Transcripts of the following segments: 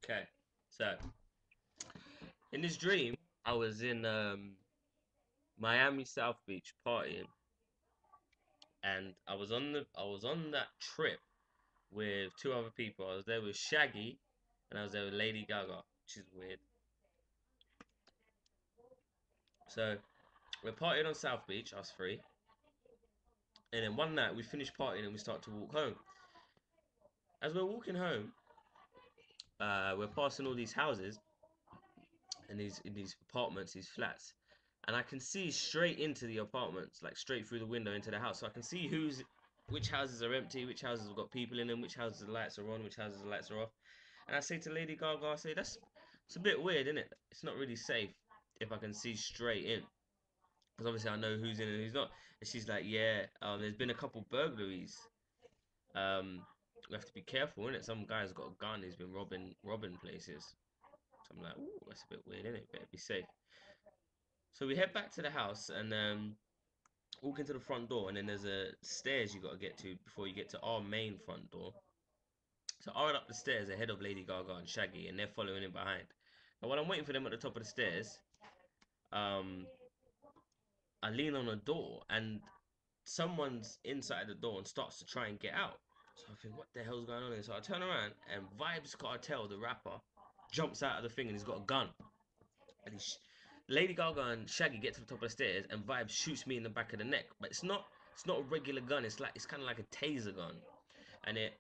Okay, so in this dream, I was in Miami South Beach partying, and I was on that trip with two other people. I was there with Shaggy, and I was there with Lady Gaga, which is weird. So we're partying on South Beach, us three, and then one night we finished partying and we start to walk home. As we're walking home, we're passing all these houses and these apartments, these flats, and I can see straight into the apartments, like straight through the window into the house. So I can see which houses are empty, which houses have got people in them, which houses the lights are on, which houses the lights are off. And I say to Lady Gaga, I say it's a bit weird, isn't it? It's not really safe if I can see straight in, because obviously I know who's in and who's not. And she's like, yeah, there's been a couple burglaries. Um, we have to be careful, innit? Some guy's got a gun. He's been robbing places. So I'm like, ooh, that's a bit weird, innit? Better be safe. So we head back to the house and walk into the front door, and then there's a stairs you got to get to before you get to our main front door. So I run up the stairs ahead of Lady Gaga and Shaggy, and they're following in behind. And while I'm waiting for them at the top of the stairs, um, I lean on a door, and someone's inside the door and starts to try and get out. So I think, what the hell's going on here? So I turn around, and Vibes Cartel, the rapper, jumps out of the thing, and he's got a gun. And Lady Gaga and Shaggy get to the top of the stairs, and Vibes shoots me in the back of the neck. But it's not a regular gun. It's kind of like a taser gun, and it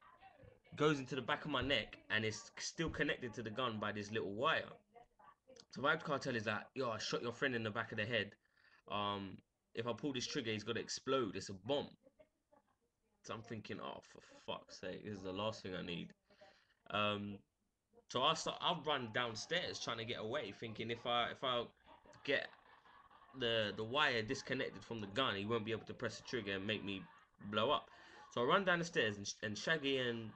goes into the back of my neck, and it's still connected to the gun by this little wire. So Vibes Cartel is like, yo, I shot your friend in the back of the head. Um, if I pull this trigger, he's gonna explode. It's a bomb. So I'm thinking, oh, for fuck's sake, this is the last thing I need. Um, so I'll run downstairs trying to get away, thinking if I get the wire disconnected from the gun, he won't be able to press the trigger and make me blow up. So I run down the stairs, and Shaggy and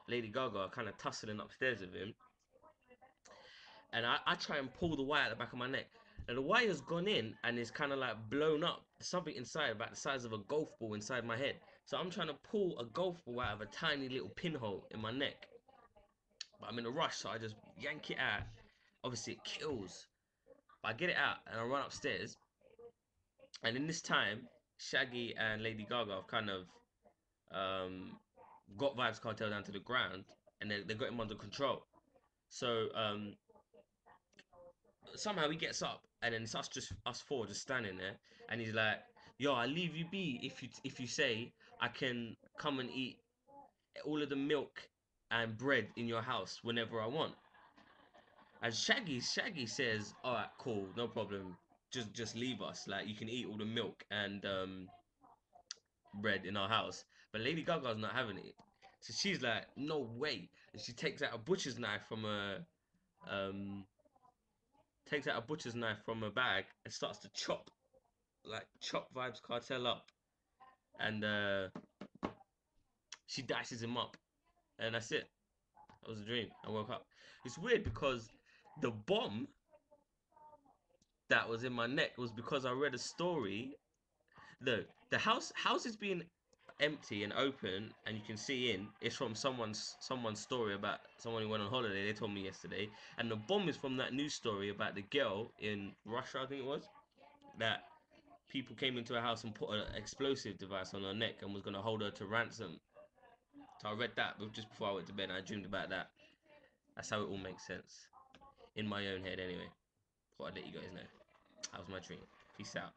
Lady Gaga are kind of tussling upstairs with him, and I try and pull the wire at the back of my neck. And the wire's gone in and it's kind of like blown up. There's something inside about the size of a golf ball inside my head. So I'm trying to pull a golf ball out of a tiny little pinhole in my neck. But I'm in a rush, so I just yank it out. Obviously, it kills. But I get it out and I run upstairs. And in this time, Shaggy and Lady Gaga have kind of um, got Vibes Cartel down to the ground, and they got him under control. So somehow he gets up, and then it's us four just standing there, and he's like, "Yo, I leave you be if you say I can come and eat all of the milk and bread in your house whenever I want." And Shaggy says, "All right, cool, no problem. Just leave us. Like you can eat all the milk and bread in our house." But Lady Gaga's not having it. So she's like, "No way!" And she um takes out a butcher's knife from her bag and starts to chop Vibes Cartel up, and she dashes him up, and that's it. That was a dream. I woke up. It's weird because the bomb that was in my neck was because I read a story. The house is being empty and open, and you can see in. It's from someone's story about someone who went on holiday. They told me yesterday, and the bomb is from that news story about the girl in Russia, I think it was, that people came into her house and put an explosive device on her neck and was going to hold her to ransom. So I read that just before I went to bed, and I dreamed about that. That's how it all makes sense in my own head, anyway. Thought I'd let you guys know. That was my dream. Peace out.